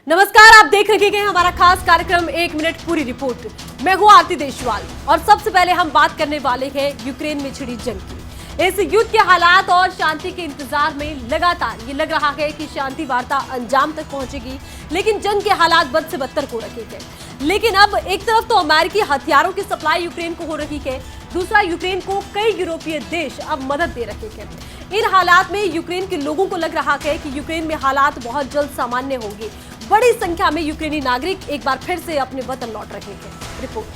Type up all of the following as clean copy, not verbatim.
नमस्कार, आप देख रहे हैं हमारा खास कार्यक्रम 1 मिनट पूरी रिपोर्ट। मैं हूं आरती देशवाल और सबसे पहले हम बात करने वाले हैं यूक्रेन में छिड़ी जंग की। इस युद्ध के हालात और शांति के इंतजार में लगातार ये लग रहा है कि शांति वार्ता अंजाम तक पहुंचेगी, लेकिन जंग के हालात बद से बदतर हो रहे हैं। लेकिन अब एक तरफ तो अमेरिकी हथियारों की सप्लाई यूक्रेन को हो रही है, दूसरा यूक्रेन को कई यूरोपीय देश अब मदद दे रहे हैं। इन हालात में यूक्रेन के लोगों को लग रहा है कि यूक्रेन में हालात बहुत जल्द सामान्य होंगे। बड़ी संख्या में यूक्रेनी नागरिक एक बार फिर से अपने वतन लौट रहे हैं। रिपोर्ट।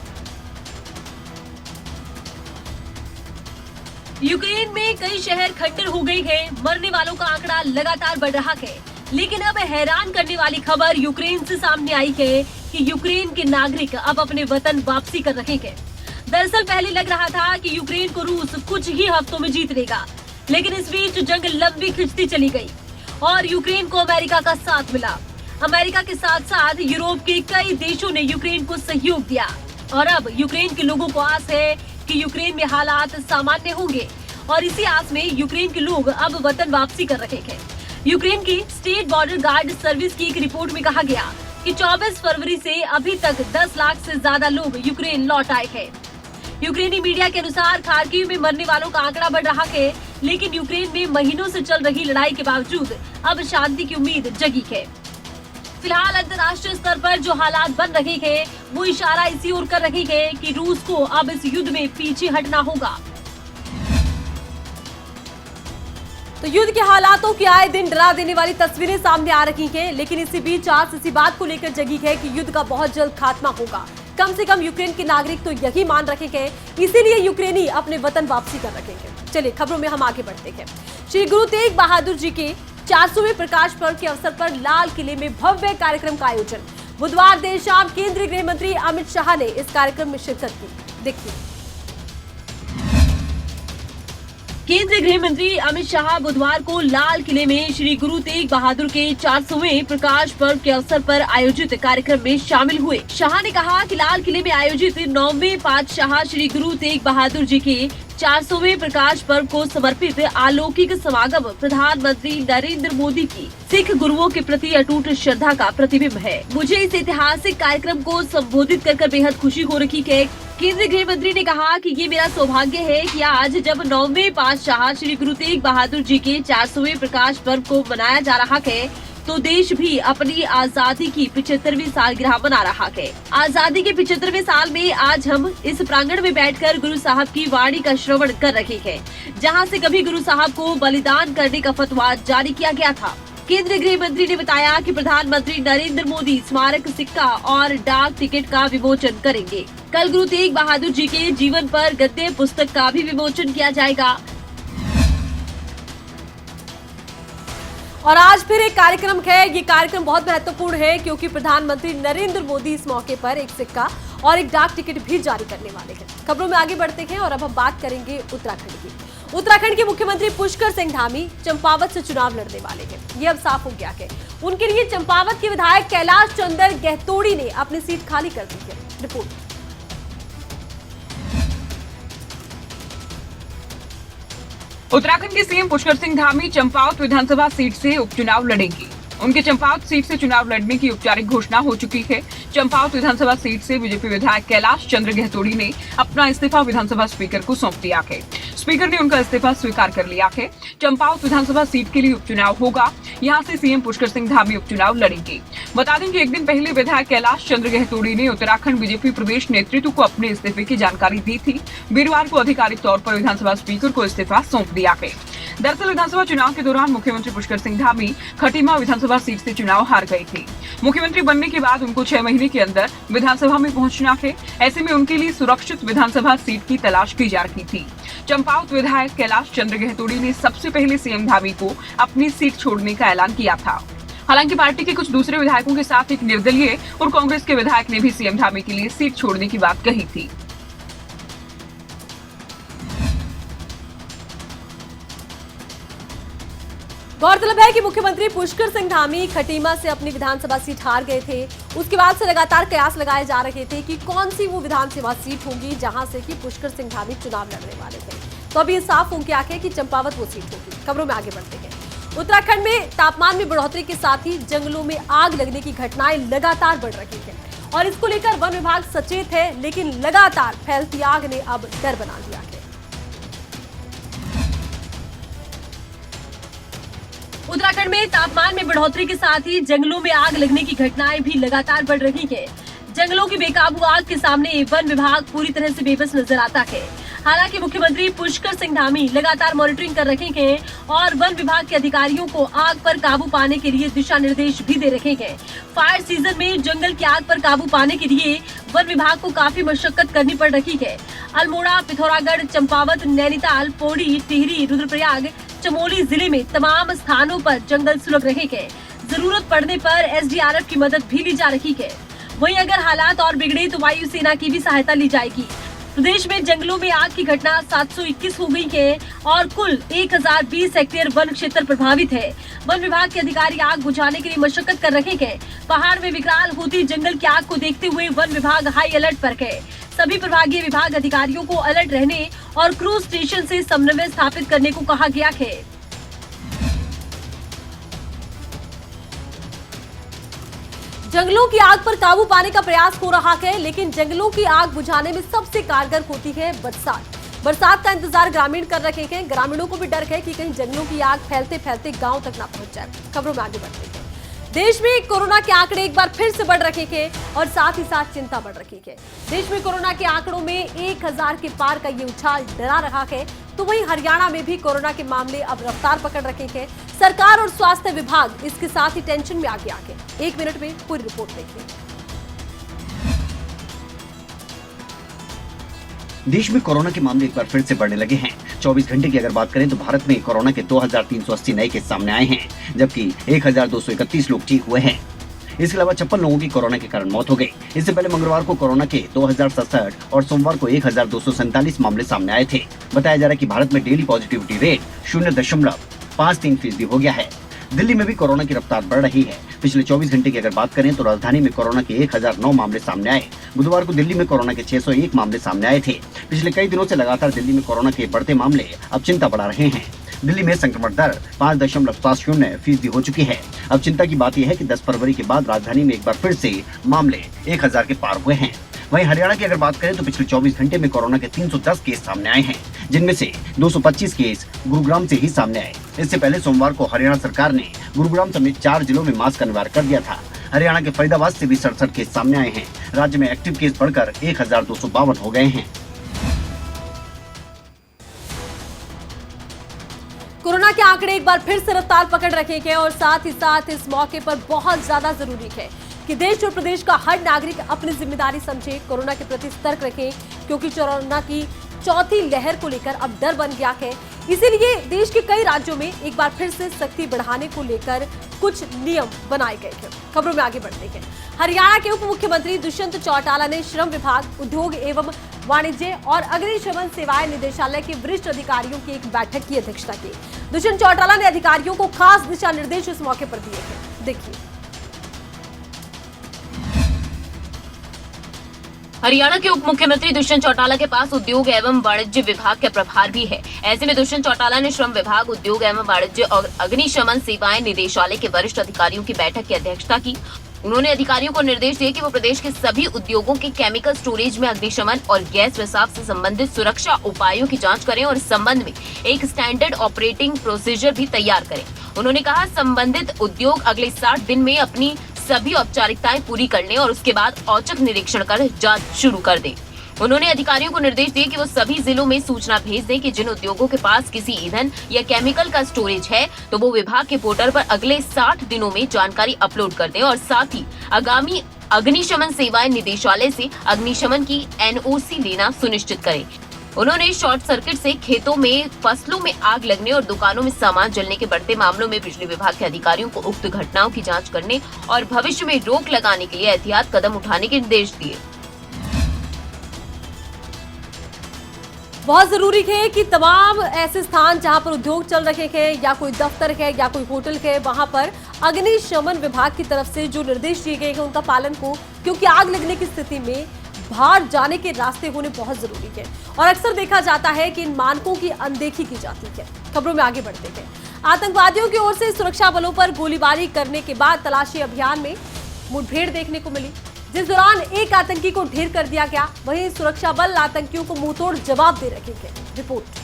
यूक्रेन में कई शहर खंडर हो गए हैं। मरने वालों का आंकड़ा लगातार बढ़ रहा है, लेकिन अब हैरान करने वाली खबर यूक्रेन से सामने आई है कि यूक्रेन के नागरिक अब अपने वतन वापसी कर रहे हैं। दरअसल पहले लग रहा था कि यूक्रेन को रूस कुछ ही हफ्तों में जीत लेगा, लेकिन इस बीच जंग लंबी खिंचती चली गई और यूक्रेन को अमेरिका का साथ मिला। अमेरिका के साथ साथ यूरोप के कई देशों ने यूक्रेन को सहयोग दिया और अब यूक्रेन के लोगों को आस है कि यूक्रेन में हालात सामान्य होंगे और इसी आस में यूक्रेन के लोग अब वतन वापसी कर रहे हैं। यूक्रेन की स्टेट बॉर्डर गार्ड सर्विस की एक रिपोर्ट में कहा गया कि 24 फरवरी से अभी तक 10 लाख से ज्यादा लोग यूक्रेन लौट आए हैं। यूक्रेनी मीडिया के अनुसार खार्किव में मरने वालों का आंकड़ा बढ़ रहा है, लेकिन यूक्रेन में महीनों से चल रही लड़ाई के बावजूद अब शांति की उम्मीद जगी है। फिलहाल अंतर्राष्ट्रीय स्तर पर जो हालात बन रहे हैं वो इशारा इसी ओर कर रहे हैं कि रूस को अब इस युद्ध में पीछे हटना होगा। तो युद्ध के हालातों की आए दिन डरा देने वाली तस्वीरें सामने आ रही हैं, लेकिन इसी बीच आस इसी बात को लेकर जगी है कि युद्ध का बहुत जल्द खात्मा होगा। कम से कम यूक्रेन के नागरिक तो यही मान रहे हैं, इसीलिए यूक्रेनी अपने वतन वापसी कर रहे हैं। चलिए खबरों में हम आगे बढ़ते हैं। श्री गुरु तेग बहादुर जी के 400वें प्रकाश पर्व के अवसर पर लाल किले में भव्य कार्यक्रम का आयोजन। बुधवार देर शाम केंद्रीय गृह मंत्री अमित शाह ने इस कार्यक्रम में शिरकत की। देखिए। केंद्रीय गृह मंत्री अमित शाह बुधवार को लाल किले में श्री गुरु तेग बहादुर के 400वें प्रकाश पर्व के अवसर पर आयोजित कार्यक्रम में शामिल हुए। शाह ने कहा कि लाल किले में आयोजित 9वें पातशाह श्री गुरु तेग बहादुर जी के 400वें प्रकाश पर्व को समर्पित अलौकिक समागम प्रधानमंत्री नरेंद्र मोदी की सिख गुरुओं के प्रति अटूट श्रद्धा का प्रतिबिंब है। मुझे इस ऐतिहासिक कार्यक्रम को संबोधित कर बेहद खुशी हो रही है। केंद्रीय गृह मंत्री ने कहा कि ये मेरा सौभाग्य है कि आज जब 9वें पातशाह श्री गुरु तेग बहादुर जी के 400वें प्रकाश पर्व को मनाया जा रहा है, तो देश भी अपनी आजादी की 75वीं सालगिरह मना रहा है। आजादी के 75वें साल में आज हम इस प्रांगण में बैठकर गुरु साहब की वाणी का श्रवण कर रहे हैं, जहां से कभी गुरु साहब को बलिदान करने का फतवा जारी किया गया था। केंद्रीय गृह मंत्री ने बताया कि प्रधानमंत्री नरेंद्र मोदी स्मारक सिक्का और डाक टिकट का विमोचन करेंगे। कल गुरु तेग बहादुर जी के जीवन पर गद्य पुस्तक का भी विमोचन किया जाएगा। और आज फिर एक कार्यक्रम है। ये कार्यक्रम बहुत महत्वपूर्ण है क्योंकि प्रधानमंत्री नरेंद्र मोदी इस मौके पर एक सिक्का और एक डाक टिकट भी जारी करने वाले हैं। खबरों में आगे बढ़ते हैं और अब हम बात करेंगे उत्तराखंड की। उत्तराखंड के मुख्यमंत्री पुष्कर सिंह धामी चंपावत से चुनाव लड़ने वाले हैं। ये अब साफ हो गया है। उनके लिए चंपावत के विधायक कैलाश चंद्र गहतोड़ी ने अपनी सीट खाली कर दी है। रिपोर्ट। उत्तराखंड के सीएम पुष्कर सिंह धामी चंपावत विधानसभा सीट से उपचुनाव लड़ेंगे। उनके चंपावत सीट से चुनाव लड़ने की औपचारिक घोषणा हो चुकी है। चंपावत विधानसभा सीट से बीजेपी विधायक कैलाश चंद्र गहतोड़ी ने अपना इस्तीफा विधानसभा स्पीकर को सौंप दिया है। स्पीकर ने उनका इस्तीफा स्वीकार कर लिया है। चंपावत विधानसभा सीट के लिए उपचुनाव होगा। यहां से सीएम पुष्कर सिंह धामी उपचुनाव लड़ेंगे। बता दें कि एक दिन पहले विधायक कैलाश चंद्र गहतोड़ी ने उत्तराखंड बीजेपी प्रदेश नेतृत्व को अपने इस्तीफे की जानकारी दी थी। वीरवार को आधिकारिक तौर पर विधानसभा स्पीकर को इस्तीफा सौंप दिया है। दरअसल विधानसभा चुनाव के दौरान मुख्यमंत्री पुष्कर सिंह धामी खटीमा विधानसभा सीट से चुनाव हार गए थे। मुख्यमंत्री बनने के बाद उनको 6 महीने के अंदर विधानसभा में पहुंचना है। ऐसे में उनके लिए सुरक्षित विधानसभा सीट की तलाश की जा रही थी। चंपावत विधायक कैलाश चंद्र गहतोड़ी ने सबसे पहले सीएम धामी को अपनी सीट छोड़ने का ऐलान किया था। हालांकि पार्टी के कुछ दूसरे विधायकों के साथ एक निर्दलीय और कांग्रेस के विधायक ने भी सीएम धामी के लिए सीट छोड़ने की बात कही थी। गौरतलब है कि मुख्यमंत्री पुष्कर सिंह धामी खटीमा से अपनी विधानसभा सीट हार गए थे। उसके बाद से लगातार कयास लगाए जा रहे थे कि कौन सी वो विधानसभा सीट होगी जहां से कि पुष्कर सिंह धामी चुनाव लड़ने वाले थे। तो अब ये साफ हो गया है कि चंपावत वो सीट होगी। खबरों में आगे बढ़ते हैं। उत्तराखंड में तापमान में बढ़ोतरी के साथ ही जंगलों में आग लगने की घटनाएं लगातार बढ़ रही हैं और इसको लेकर वन विभाग सचेत है, लेकिन लगातार फैलती आग ने अब डर बना दिया है। उत्तराखंड में तापमान में बढ़ोतरी के साथ ही जंगलों में आग लगने की घटनाएं भी लगातार बढ़ रही है। जंगलों की बेकाबू आग के सामने वन विभाग पूरी तरह से बेबस नजर आता है। हालांकि मुख्यमंत्री पुष्कर सिंह धामी लगातार मॉनिटरिंग कर रहे हैं और वन विभाग के अधिकारियों को आग पर काबू पाने के लिए दिशा निर्देश भी दे रहे हैं। फायर सीजन में जंगल की आग पर काबू पाने के लिए वन विभाग को काफी मशक्कत करनी पड़ रही है। अल्मोड़ा, पिथौरागढ़, चंपावत, नैनीताल, पौड़ी, टिहरी, रुद्रप्रयाग, चमोली जिले में तमाम स्थानों पर जंगल सुलग रहे हैं। जरूरत पड़ने पर एसडीआरएफ की मदद भी ली जा रही है। वहीं अगर हालात और बिगड़े तो वायुसेना की भी सहायता ली जाएगी। प्रदेश में जंगलों में आग की घटना 721 हो गई है और कुल 1020 हेक्टेयर वन क्षेत्र प्रभावित है। वन विभाग के अधिकारी आग बुझाने के लिए मशक्कत कर रहे हैं। पहाड़ में विकराल होती जंगल की आग को देखते हुए वन विभाग हाई अलर्ट पर है। सभी प्रभागीय विभाग अधिकारियों को अलर्ट रहने और क्रूज स्टेशन से समन्वय स्थापित करने को कहा गया है। जंगलों की आग पर काबू पाने का प्रयास हो रहा है, लेकिन जंगलों की आग बुझाने में सबसे कारगर होती है बरसात। बरसात का इंतजार ग्रामीण कर रहे हैं। ग्रामीणों को भी डर है कि कहीं जंगलों की आग फैलते फैलते गांव तक ना पहुंच जाए। खबरों में आगे बढ़ते हैं। देश में कोरोना के आंकड़े एक बार फिर से बढ़ रहे हैं और साथ ही साथ चिंता बढ़ रही है। देश में कोरोना के आंकड़ों में 1000 के पार का ये उछाल डरा रहा है, तो वहीं हरियाणा में भी कोरोना के मामले अब रफ्तार पकड़ रखे हैं। सरकार और स्वास्थ्य विभाग इसके साथ ही टेंशन में आ गया है। 1 मिनट में पूरी रिपोर्ट देखिए। देश में कोरोना के मामले एक बार फिर से बढ़ने लगे हैं। 24 घंटे की अगर बात करें तो भारत में कोरोना के 2380 नए केस सामने आए हैं, जबकि 1231 लोग ठीक हुए हैं। इसके अलावा 56 लोगों की कोरोना के कारण मौत हो गई। इससे पहले मंगलवार को कोरोना के 2067 और सोमवार को 1247 मामले सामने आए थे। बताया जा रहा है कि भारत में डेली पॉजिटिविटी रेट 0.53% हो गया है। दिल्ली में भी कोरोना की रफ्तार बढ़ रही है। पिछले 24 घंटे की अगर बात करें तो राजधानी में कोरोना के 1009 मामले सामने आए। बुधवार को दिल्ली में कोरोना के 601 मामले सामने आए थे। पिछले कई दिनों से लगातार दिल्ली में कोरोना के बढ़ते मामले अब चिंता बढ़ा रहे हैं। दिल्ली में संक्रमण दर 5.70% हो चुकी है। अब चिंता की बात यह है कि 10 फरवरी के बाद राजधानी में एक बार फिर से मामले 1000 के पार हुए हैं। वहीं हरियाणा की अगर बात करें तो पिछले 24 घंटे में कोरोना के 310 केस सामने आए हैं, जिनमें से 225 केस गुरुग्राम से ही सामने आए। इससे पहले सोमवार को हरियाणा सरकार ने गुरुग्राम समेत 4 जिलों में मास्क अनिवार्य कर दिया था। हरियाणा के फरीदाबाद से भी 67 केस सामने आए हैं। राज्य में एक्टिव केस बढ़कर 1252 हो गए हैं। कोरोना के आंकड़े एक बार फिर से रफ्तार पकड़ रखे हैं और साथ ही साथ इस मौके पर बहुत ज्यादा जरूरी है कि देश और प्रदेश का हर नागरिक अपनी जिम्मेदारी समझे, कोरोना के प्रति सतर्क रखे, क्योंकि कोरोना की चौथी लहर को लेकर अब डर बन गया है। इसीलिए देश के कई राज्यों में एक बार फिर से सख्ती बढ़ाने को लेकर कुछ नियम बनाए गए हैं। खबरों में आगे बढ़ते हैं। हरियाणा के उप मुख्यमंत्री दुष्यंत चौटाला ने श्रम विभाग, उद्योग एवं वाणिज्य और अग्निशमन सेवाएं निदेशालय के वरिष्ठ अधिकारियों की एक बैठक की अध्यक्षता की। दुष्यंत चौटाला ने अधिकारियों को खास दिशा निर्देश इस मौके पर दिए हैं। देखिए। हरियाणा के उप मुख्यमंत्री दुष्यंत चौटाला के पास उद्योग एवं वाणिज्य विभाग का प्रभार भी है। ऐसे में दुष्यंत चौटाला ने श्रम विभाग, उद्योग एवं वाणिज्य और अग्निशमन सेवाएं निदेशालय के वरिष्ठ अधिकारियों की बैठक की अध्यक्षता की। उन्होंने अधिकारियों को निर्देश दिए कि वो प्रदेश के सभी उद्योगों के केमिकल स्टोरेज में अग्निशमन और गैस रिसाव से संबंधित सुरक्षा उपायों की जांच करें और इस संबंध में एक स्टैंडर्ड ऑपरेटिंग प्रोसीजर भी तैयार करें। उन्होंने कहा, संबंधित उद्योग अगले 60 दिन में अपनी सभी औपचारिकताएं पूरी कर लें और उसके बाद औचक निरीक्षण कर जांच शुरू कर दें। उन्होंने अधिकारियों को निर्देश दिए कि वो सभी जिलों में सूचना भेज दें कि जिन उद्योगों के पास किसी ईंधन या केमिकल का स्टोरेज है तो वो विभाग के पोर्टल पर अगले 60 दिनों में जानकारी अपलोड कर दें और साथ ही आगामी अग्निशमन सेवाएं निदेशालय से अग्निशमन की NOC लेना सुनिश्चित करें। उन्होंने शॉर्ट सर्किट से खेतों में, फसलों में आग लगने और दुकानों में सामान जलने के बढ़ते मामलों में बिजली विभाग के अधिकारियों को उक्त घटनाओं की जांच करने और भविष्य में रोक लगाने के लिए एहतियात कदम उठाने के निर्देश दिए। बहुत जरूरी है कि तमाम ऐसे स्थान जहां पर उद्योग चल रहे हैं या कोई दफ्तर है या कोई होटल है, वहां पर अग्निशमन विभाग की तरफ से जो निर्देश दिए गए हैं उनका पालन हो, क्योंकि आग लगने की स्थिति में बाहर जाने के रास्ते होने बहुत जरूरी है और अक्सर देखा जाता है कि इन मानकों की अनदेखी की जाती है। खबरों में आगे बढ़ते हैं। आतंकवादियों की ओर से सुरक्षा बलों पर गोलीबारी करने के बाद तलाशी अभियान में मुठभेड़ देखने को मिली, जिस दौरान एक आतंकी को ढेर कर दिया गया। वहीं सुरक्षा बल आतंकियों को मुंहतोड़ जवाब दे रहे हैं। रिपोर्ट।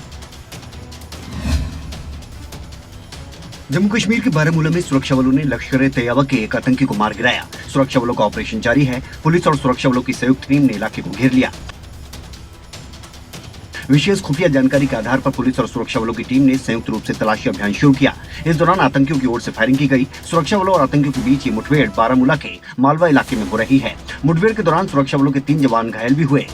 जम्मू कश्मीर के बारामूला में सुरक्षा बलों ने लश्कर-ए-तैयबा के एक आतंकी को मार गिराया। सुरक्षा बलों का ऑपरेशन जारी है। पुलिस और सुरक्षा बलों की संयुक्त टीम ने इलाके को घेर लिया। विशेष खुफिया जानकारी के आधार पर पुलिस और सुरक्षा बलों की टीम ने संयुक्त रूप से तलाशी अभियान शुरू किया। इस दौरान आतंकियों की ओर से फायरिंग की गई। सुरक्षा बलों और आतंकियों के बीच ये मुठभेड़ बारामूला के मालवा इलाके में हो रही है। मुठभेड़ के दौरान सुरक्षा बलों के 3 जवान घायल भी हुए।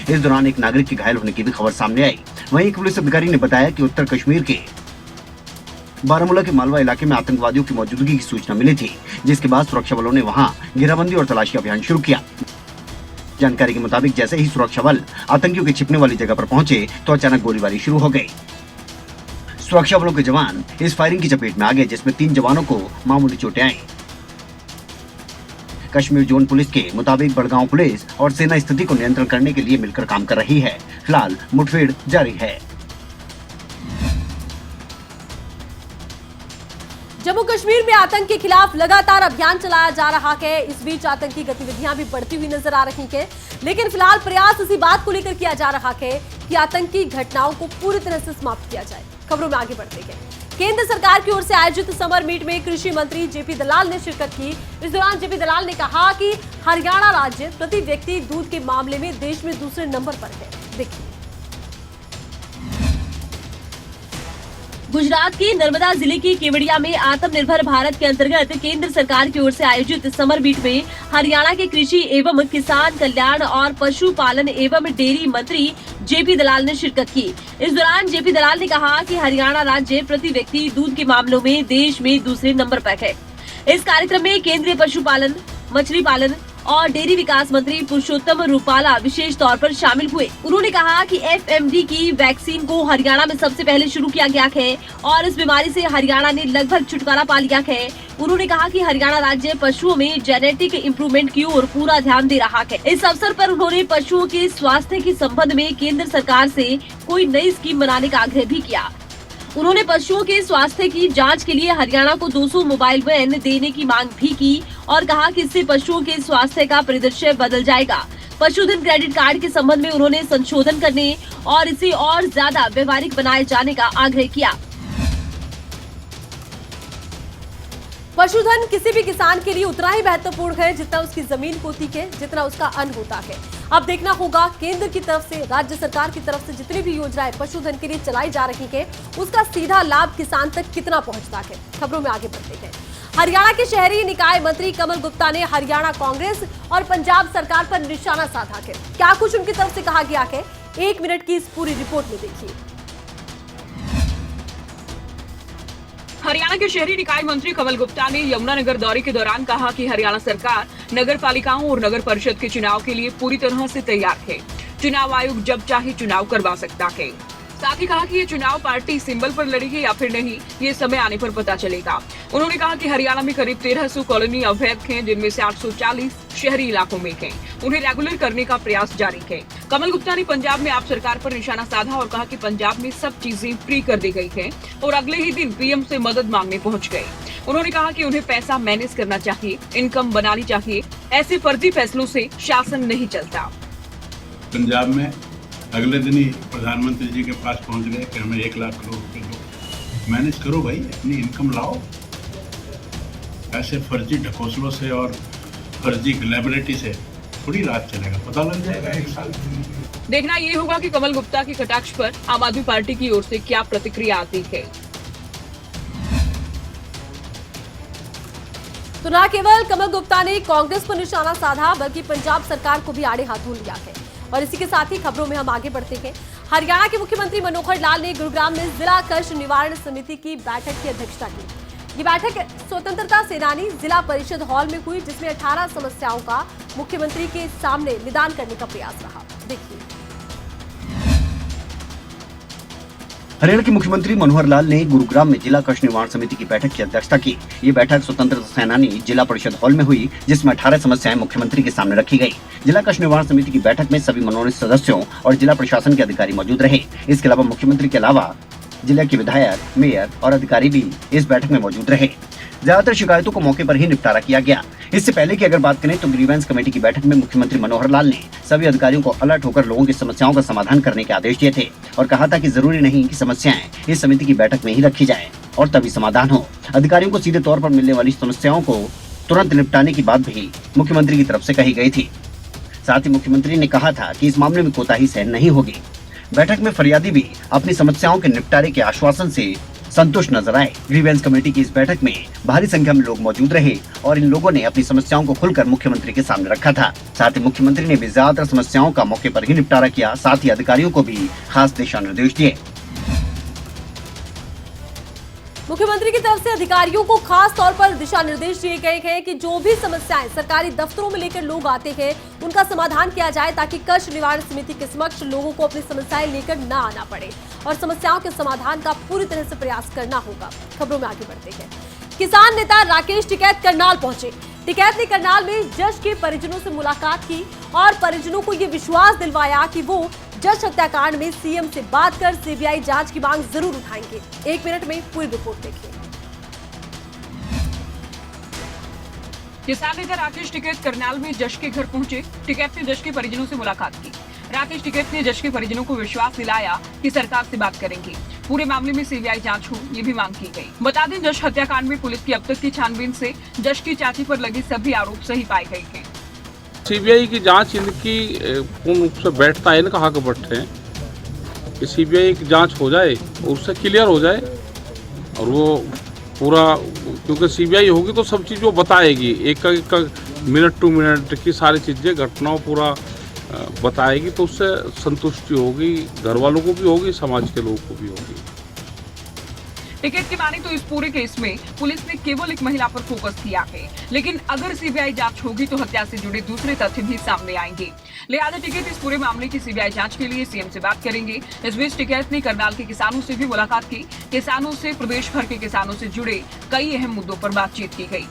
इस दौरान एक नागरिक के घायल होने की भी खबर सामने आई। वहीं एक पुलिस अधिकारी ने बताया कि उत्तर कश्मीर के बारामूला के मालवा इलाके में आतंकवादियों की मौजूदगी की सूचना मिली थी, जिसके बाद सुरक्षा बलों ने वहां घेराबंदी और तलाशी अभियान शुरू किया। जानकारी के मुताबिक जैसे ही सुरक्षा बल आतंकियों के छिपने वाली जगह पर पहुंचे तो अचानक गोलीबारी शुरू हो गई। सुरक्षा बलों के जवान इस फायरिंग की चपेट में आ गए, जिसमें 3 जवानों को मामूली चोटें आई। कश्मीर जोन पुलिस के मुताबिक बड़गांव पुलिस और सेना स्थिति को नियंत्रण करने के लिए मिलकर काम कर रही है। फिलहाल मुठभेड़ जारी है। जम्मू कश्मीर में आतंक के खिलाफ लगातार अभियान चलाया जा रहा है। इस बीच आतंकी गतिविधियां भी बढ़ती हुई नजर आ रही हैं, लेकिन फिलहाल प्रयास इसी बात को लेकर किया जा रहा है कि आतंकी घटनाओं को पूरी तरह से समाप्त किया जाए। खबरों में आगे बढ़ते हैं। केंद्र सरकार की ओर से आयोजित समर मीट में कृषि मंत्री जेपी दलाल ने शिरकत की। इस दौरान जेपी दलाल ने कहा कि हरियाणा राज्य प्रति व्यक्ति दूध के मामले में देश में दूसरे नंबर पर है। देखिए। गुजरात के नर्मदा जिले के केवड़िया में आत्मनिर्भर भारत के अंतर्गत केंद्र सरकार की ओर से आयोजित समर मीट में हरियाणा के कृषि एवं किसान कल्याण और पशुपालन एवं डेयरी मंत्री जेपी दलाल ने शिरकत की। इस दौरान जेपी दलाल ने कहा कि हरियाणा राज्य प्रति व्यक्ति दूध के मामलों में देश में दूसरे नंबर पर है। इस कार्यक्रम में केंद्रीय पशुपालन, मछली पालन और डेयरी विकास मंत्री पुरुषोत्तम रूपाला विशेष तौर पर शामिल हुए। उन्होंने कहा कि FMD की वैक्सीन को हरियाणा में सबसे पहले शुरू किया गया है और इस बीमारी से हरियाणा ने लगभग छुटकारा पा लिया है। उन्होंने कहा कि हरियाणा राज्य पशुओं में जेनेटिक इम्प्रूवमेंट की ओर पूरा ध्यान दे रहा है। इस अवसर पर उन्होंने पशुओं के स्वास्थ्य के संबंध में केंद्र सरकार से कोई नई स्कीम बनाने का आग्रह भी किया। उन्होंने पशुओं के स्वास्थ्य की जांच के लिए हरियाणा को 200 मोबाइल वैन देने की मांग भी की और कहा कि इससे पशुओं के स्वास्थ्य का परिदृश्य बदल जाएगा। पशुधन क्रेडिट कार्ड के संबंध में उन्होंने संशोधन करने और इसे और ज्यादा व्यवहारिक बनाए जाने का आग्रह किया। पशुधन किसी भी किसान के लिए उतना ही महत्वपूर्ण है जितना उसकी जमीन होती है, जितना उसका अन्न होता है। अब देखना होगा केंद्र की तरफ से, राज्य सरकार की तरफ से जितनी भी योजनाएं पशुधन के लिए चलाई जा रही है, उसका सीधा लाभ किसान तक कितना पहुंचता है। खबरों में आगे बढ़ते हैं। हरियाणा के शहरी निकाय मंत्री कमल गुप्ता ने हरियाणा कांग्रेस और पंजाब सरकार पर निशाना साधा है। क्या कुछ उनकी तरफ से कहा गया है, 1 मिनट की इस पूरी रिपोर्ट में देखिए। हरियाणा के शहरी निकाय मंत्री कमल गुप्ता ने यमुनानगर दौरे के दौरान कहा कि हरियाणा सरकार नगर पालिकाओं और नगर परिषद के चुनाव के लिए पूरी तरह से तैयार है। चुनाव आयोग जब चाहे चुनाव करवा सकता है। साथ ही कहा कि ये चुनाव पार्टी सिंबल पर लड़ेगी या फिर नहीं, ये समय आने पर पता चलेगा। उन्होंने कहा कि हरियाणा में करीब 1300 कॉलोनी अवैध हैं, जिनमें से 840 शहरी इलाकों में हैं। उन्हें रेगुलर करने का प्रयास जारी है। कमल गुप्ता ने पंजाब में आप सरकार पर निशाना साधा और कहा कि पंजाब में सब चीजें फ्री कर दी गई है और अगले ही दिन पीएम से मदद मांगने पहुंच गए। उन्होंने कहा कि उन्हें पैसा मैनेज करना चाहिए, इनकम बनानी चाहिए। ऐसे फर्जी फैसलों से शासन नहीं चलता। पंजाब में अगले दिन ही प्रधानमंत्री जी के पास पहुंच गए कि हमें 1 लाख करोड़ रुपए दो। मैनेज करो भाई, अपनी इनकम लाओ। ऐसे फर्जी ढकोसलों से और फर्जी ग्लैबिलिटी से थोड़ी रात चलेगा, पता लग जाएगा 1 साल। देखना ये होगा कि कमल गुप्ता के कटाक्ष पर आम आदमी पार्टी की ओर से क्या प्रतिक्रिया आती है। तो न केवल कमल गुप्ता ने कांग्रेस पर निशाना साधा, बल्कि पंजाब सरकार को भी आड़े हाथों लिया है। और इसी के साथ ही खबरों में हम आगे बढ़ते हैं। हरियाणा के मुख्यमंत्री मनोहर लाल ने गुरुग्राम में जिला कष्ट निवारण समिति की बैठक की अध्यक्षता की। ये बैठक स्वतंत्रता सेनानी जिला परिषद हॉल में हुई, जिसमें 18 समस्याओं का मुख्यमंत्री के सामने निदान करने का प्रयास रहा। देखिए। हरियाणा के मुख्यमंत्री मनोहर लाल ने गुरुग्राम में जिला कष्ट निवारण समिति की बैठक की अध्यक्षता की। ये बैठक स्वतंत्रता सेनानी जिला परिषद हॉल में हुई, जिसमें 18 समस्याएं मुख्यमंत्री के सामने रखी गई। जिला कष्ट निवारण समिति की बैठक में सभी मनोनीत सदस्यों और जिला प्रशासन के अधिकारी मौजूद रहे। इसके अलावा मुख्यमंत्री के अलावा जिला के विधायक, मेयर और अधिकारी भी इस बैठक में मौजूद रहे। ज्यादातर शिकायतों को मौके पर ही निपटारा किया गया। इससे पहले की अगर बात करें तो ग्रीवेंस कमेटी की बैठक में मुख्यमंत्री मनोहर लाल ने सभी अधिकारियों को अलर्ट होकर लोगों की समस्याओं का समाधान करने के आदेश दिए थे और कहा था कि जरूरी नहीं कि समस्याएं इस समिति की बैठक में ही रखी जाएं और तभी समाधान हो। अधिकारियों को सीधे तौर पर मिलने वाली समस्याओं को तुरंत निपटाने की बात भी मुख्यमंत्री की तरफ से कही गई थी। साथ ही मुख्यमंत्री ने कहा था कि इस मामले में कोताही सहन नहीं होगी। बैठक में फरियादी भी अपनी समस्याओं के निपटारे के आश्वासन से संतुष्ट नजर आए। ग्रीवेंस कमेटी की इस बैठक में भारी संख्या में लोग मौजूद रहे और इन लोगों ने अपनी समस्याओं को खुलकर मुख्यमंत्री के सामने रखा था। साथ ही मुख्यमंत्री ने भी ज्यादातर समस्याओं का मौके पर ही निपटारा किया। साथ ही अधिकारियों को भी खास दिशा निर्देश दिए। मुख्यमंत्री की तरफ से अधिकारियों को खास तौर पर दिशा निर्देश दिए गए हैं कि जो भी समस्याएं सरकारी दफ्तरों में लेकर लोग आते हैं उनका समाधान किया जाए, ताकि कष्ट निवारण समिति के समक्ष लोगों को अपनी समस्याएं लेकर न आना पड़े और समस्याओं के समाधान का पूरी तरह से प्रयास करना होगा। खबरों में आगे बढ़ते हैं। किसान नेता राकेश टिकैत करनाल पहुंचे। टिकैत ने करनाल में जज के परिजनों से मुलाकात की और परिजनों को ये विश्वास दिलवाया कि वो जज हत्याकांड में सीएम से बात कर सीबीआई जांच की मांग जरूर उठाएंगे। 1 मिनट में पूरी रिपोर्ट देखिए। किसान नेता राकेश टिकैत करनाल में जज के घर पहुंचे। टिकैत ने जज के परिजनों से मुलाकात की। राकेश टिकैत ने जज के परिजनों को विश्वास दिलाया कि सरकार से बात करेंगे, पूरे मामले में सीबीआई जांच हो, ये भी मांग की गई। बता दें, जज हत्याकांड में पुलिस की अब तक की छानबीन से जज की चाची पर लगे सभी आरोप सही पाए गए थे। सीबीआई की जांच इनकी पूर्ण रूप से बैठता है, इनका हक बैठे हैं कि सीबीआई की जांच हो जाए और उससे क्लियर हो जाए और वो पूरा, क्योंकि सीबीआई होगी तो सब चीज़ वो बताएगी, एक मिनट टू मिनट की सारी चीज़ें घटनाओं पूरा बताएगी, तो उससे संतुष्टि होगी, घर वालों को भी होगी, समाज के लोगों को भी होगी। टिकैत की माने तो इस पूरे केस में पुलिस ने केवल एक महिला पर फोकस किया है, लेकिन अगर सीबीआई जांच होगी तो हत्या से जुड़े दूसरे तथ्य भी सामने आएंगे। लिहाजा टिकैत इस पूरे मामले की सीबीआई जांच के लिए सीएम से बात करेंगे। इस बीच टिकैत ने करनाल के किसानों से भी मुलाकात की। किसानों से प्रदेश भर के किसानों से जुड़े कई अहम मुद्दों पर बातचीत की गई।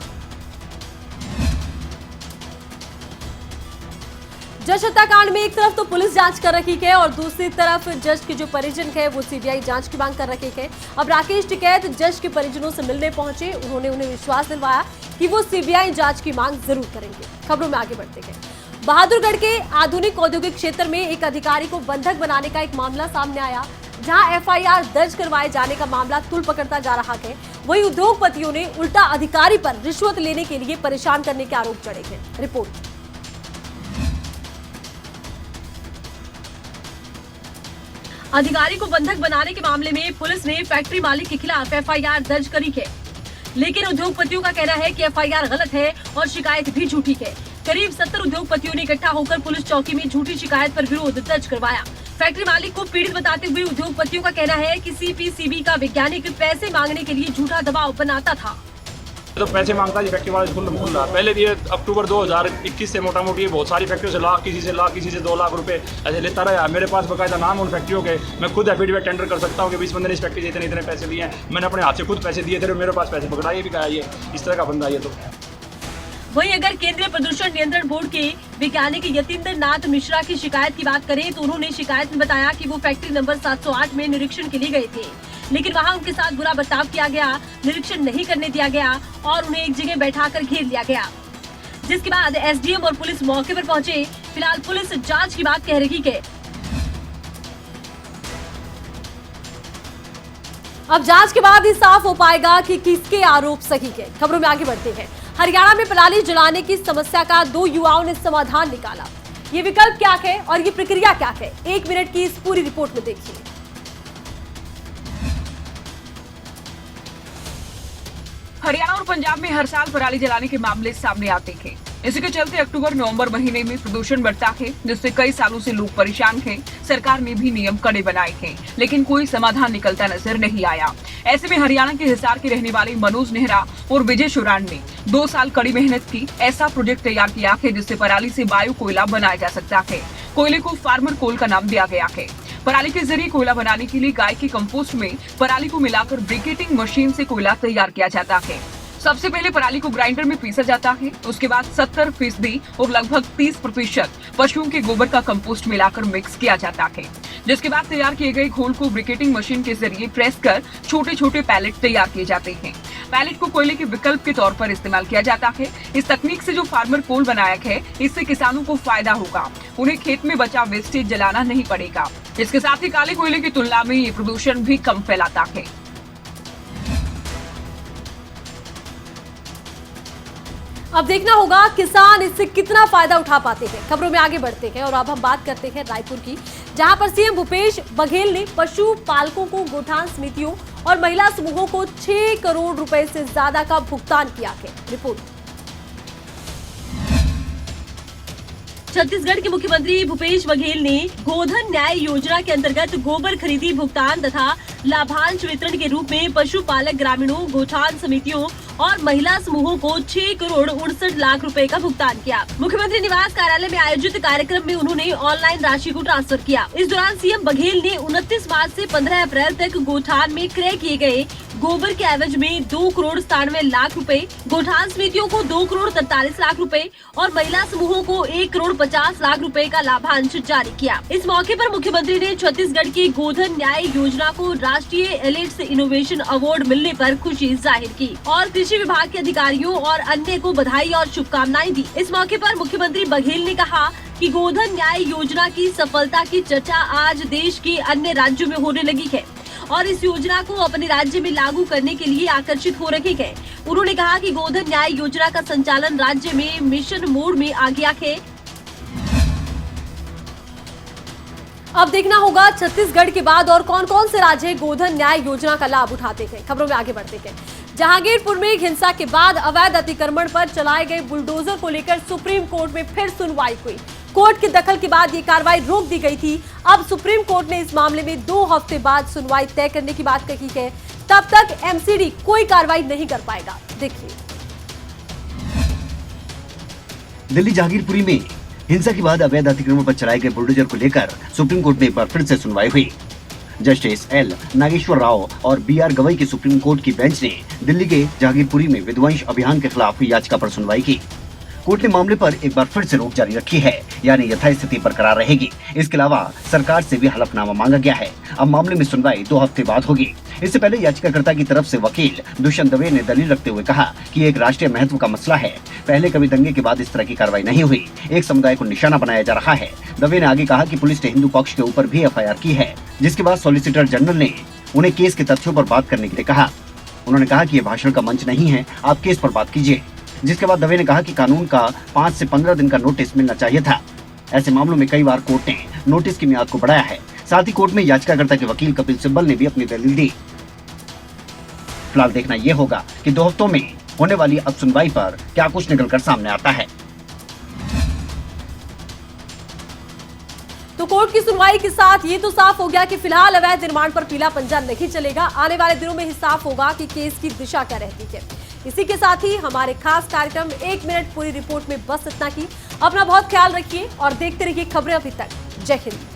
जज हत्याकांड में एक तरफ तो पुलिस जांच कर रही है और दूसरी तरफ जज के जो परिजन है वो सीबीआई जांच की मांग कर रहे हैं। अब राकेश टिकैत जज के परिजनों से मिलने पहुंचे। उन्होंने उन्हें विश्वास दिलवाया कि वो सीबीआई जांच की मांग जरूर करेंगे। खबरों में आगे बढ़ते हैं। बहादुरगढ़ के आधुनिक औद्योगिक क्षेत्र में एक अधिकारी को बंधक बनाने का एक मामला सामने आया, जहां एफआईआर दर्ज करवाए जाने का मामला तूल पकड़ता जा रहा है। वहीं उद्योगपतियों ने उल्टा अधिकारी पर रिश्वत लेने के लिए परेशान करने के आरोप चढ़े हैं। रिपोर्ट। अधिकारी को बंधक बनाने के मामले में पुलिस ने फैक्ट्री मालिक के खिलाफ एफआईआर दर्ज करी है, लेकिन उद्योगपतियों का कहना है कि एफआईआर गलत है और शिकायत भी झूठी है। करीब 70 उद्योगपतियों ने इकट्ठा होकर पुलिस चौकी में झूठी शिकायत पर विरोध दर्ज करवाया। फैक्ट्री मालिक को पीड़ित बताते हुए उद्योगपतियों का कहना है कि सीपीसीबी का वैज्ञानिक पैसे मांगने के लिए झूठा दबाव बनाता था। तो पैसे मांगता है फैक्ट्री वाला स्कूल खुल रहा। पहले भी अक्टूबर 2021 से मोटा मोटी बहुत सारी फैक्ट्रियों से लाख, किसी से 2 लाख रुपए ऐसे लेता रहा। मेरे पास बकायदा नाम उन फैक्ट्रियों के, मैं खुद एफिडेविट टेंडर कर सकता हूँ कि 20 बंदे ने इस फैक्ट्री से इतने पैसे दिए हैं। मैंने अपने हाथ से खुद पैसे दिए थे, मेरे पास पैसे पकड़ाइए भी कहा, ये इस तरह का बंदा ये तो। वहीं अगर केंद्रीय प्रदूषण नियंत्रण बोर्ड के वैज्ञानिक यतीन्द्र नाथ मिश्रा की शिकायत की बात करें तो उन्होंने शिकायत में बताया कि वो फैक्ट्री नंबर 708 में निरीक्षण के लिए गए थे, लेकिन वहां उनके साथ बुरा बर्ताव किया गया, निरीक्षण नहीं करने दिया गया और उन्हें एक जगह बैठाकर घेर लिया गया, जिसके बाद एसडीएम और पुलिस मौके पर पहुंचे। फिलहाल पुलिस जांच की बात कह रही है। अब जांच के बाद ही साफ हो पाएगा कि किसके आरोप सही है। खबरों में आगे बढ़ते हैं। हरियाणा में पराली जलाने की समस्या का 2 युवाओं ने समाधान निकाला। ये विकल्प क्या है और ये प्रक्रिया क्या है, 1 मिनट की इस पूरी रिपोर्ट में देखिए। हरियाणा और पंजाब में हर साल पराली जलाने के मामले सामने आते हैं। इसी के चलते अक्टूबर-नवंबर महीने में प्रदूषण बढ़ता है, जिससे कई सालों से लोग परेशान हैं। सरकार ने भी नियम कड़े बनाए हैं, लेकिन कोई समाधान निकलता नजर नहीं आया। ऐसे में हरियाणा के हिसार के रहने वाले मनोज नेहरा और विजय शुरान ने 2 साल कड़ी मेहनत की ऐसा प्रोजेक्ट तैयार किया है जिससे पराली से बायो कोयला बनाया जा सकता है। कोयले को फार्मर कोल का नाम दिया गया है। पराली के जरिए कोयला बनाने के लिए गाय के कंपोस्ट में पराली को मिलाकर ब्रिकेटिंग मशीन से कोयला तैयार किया जाता है। सबसे पहले पराली को ग्राइंडर में पीसा जाता है, उसके बाद 70% और लगभग 30% पशुओं के गोबर का कंपोस्ट मिलाकर मिक्स किया जाता है, जिसके बाद तैयार किए गए घोल को ब्रिकेटिंग मशीन के जरिए प्रेस कर छोटे छोटे पैलेट तैयार किए जाते हैं। पैलेट को कोयले के विकल्प के तौर पर इस्तेमाल किया जाता है। इस तकनीक से जो फार्मर कोल बनाया है, इससे किसानों को फायदा होगा। उन्हें खेत में बचा वेस्टेज जलाना नहीं पड़ेगा। इसके साथ ही काले कोयले की तुलना में ये प्रदूषण भी कम फैलाता है। अब देखना होगा किसान इससे कितना फायदा उठा पाते हैं। खबरों में आगे बढ़ते हैं और अब हम बात करते हैं रायपुर की, जहां पर सीएम भूपेश बघेल ने पशु पालकों को गोठान समितियों और महिला समूहों को 6 करोड़ रुपए से ज्यादा का भुगतान किया है। रिपोर्ट। छत्तीसगढ़ के मुख्यमंत्री भूपेश बघेल ने गोधन न्याय योजना के अंतर्गत गोबर खरीदी भुगतान तथा लाभांश वितरण के रूप में पशुपालक ग्रामीणों, गोठान समितियों और महिला समूहों को 6 करोड़ 69 लाख रुपए का भुगतान किया। मुख्यमंत्री निवास कार्यालय में आयोजित कार्यक्रम में उन्होंने ऑनलाइन राशि को ट्रांसफर किया। इस दौरान सीएम बघेल ने 29 मार्च से 15 अप्रैल तक गोठान में क्रय किए गए गोबर के एवज में 2 करोड़ 97 लाख रुपए, गोठान समितियों को 2 करोड़ 43 लाख रुपए और महिला समूहों को 1 करोड़ 50 लाख रुपए का लाभांश जारी किया। इस मौके पर मुख्यमंत्री ने छत्तीसगढ़ की गोधन न्याय योजना को राष्ट्रीय एलिट्स इनोवेशन अवार्ड मिलने पर खुशी जाहिर की और कृषि विभाग के अधिकारियों और अन्य को बधाई और शुभकामनाएं दी। इस मौके पर मुख्यमंत्री बघेल ने कहा कि गोधन न्याय योजना की सफलता की चर्चा आज देश के अन्य राज्यों में होने लगी है और इस योजना को अपने राज्य में लागू करने के लिए आकर्षित हो रहे हैं। उन्होंने कहा कि गोधन न्याय योजना का संचालन राज्य में मिशन मोड में आ गया है। अब देखना होगा छत्तीसगढ़ के बाद और कौन कौन से राज्य गोधन न्याय योजना का लाभ उठाते हैं। खबरों में आगे बढ़ते हैं। जहांगीरपुर में हिंसा के बाद अवैध अतिक्रमण पर चलाए गए बुलडोजर को लेकर सुप्रीम कोर्ट में फिर सुनवाई हुई। कोर्ट के दखल के बाद ये कार्रवाई रोक दी गई थी। अब सुप्रीम कोर्ट ने इस मामले में 2 हफ्ते बाद सुनवाई तय करने की बात कही है। तब तक एमसीडी कोई कार्रवाई नहीं कर पाएगा। देखिए। दिल्ली जहांगीरपुरी में हिंसा के बाद अवैध अतिक्रमण पर चलाए गए बुलडोजर को लेकर सुप्रीम कोर्ट में एक बार फिर से सुनवाई हुई। जस्टिस एल नागेश्वर राव और BR गवई की सुप्रीम कोर्ट की बेंच ने दिल्ली के जहांगीरपुरी में विध्वंस अभियान के खिलाफ याचिका पर सुनवाई की। कोर्ट ने मामले पर एक बार फिर से रोक जारी रखी है, यानी यथास्थिति बरकरार रहेगी। इसके अलावा सरकार से भी हलफनामा मांगा गया है। अब मामले में सुनवाई 2 हफ्ते बाद होगी। इससे पहले याचिकाकर्ता की तरफ से वकील दुष्यंत दवे ने दलील रखते हुए कहा कि एक राष्ट्रीय महत्व का मसला है। पहले कभी दंगे के बाद इस तरह की कार्रवाई नहीं हुई। एक समुदाय को निशाना बनाया जा रहा है। दवे ने आगे कहा कि पुलिस ने हिंदू पक्ष के ऊपर भी FIR की है, जिसके बाद सॉलिसिटर जनरल ने उन्हें केस के तथ्यों पर बात करने के लिए कहा। उन्होंने कहा कि ये भाषण का मंच नहीं है, आप केस पर बात कीजिए। जिसके बाद दवे ने कहा कि कानून का 5 से 15 दिन का नोटिस मिलना चाहिए था। ऐसे मामलों में कई बार कोर्ट ने नोटिस की मियाद को बढ़ाया है। साथ ही कोर्ट में याचिकाकर्ता के वकील कपिल सिब्बल ने भी अपनी दलील दी। फिलहाल देखना यह होगा कि 2 हफ्तों में होने वाली अब सुनवाई पर क्या कुछ निकलकर सामने आता है। तो कोर्ट की सुनवाई के साथ ये तो साफ हो गया कि फिलहाल अवैध निर्माण पर पीला पंजा नहीं चलेगा। आने वाले दिनों में ही साफ होगा कि केस की दिशा क्या रहती है। इसी के साथ ही हमारे खास कार्यक्रम 1 मिनट पूरी रिपोर्ट में बस इतना ही। अपना बहुत ख्याल रखिए और देखते रहिए खबरें अभी तक। जय हिंद।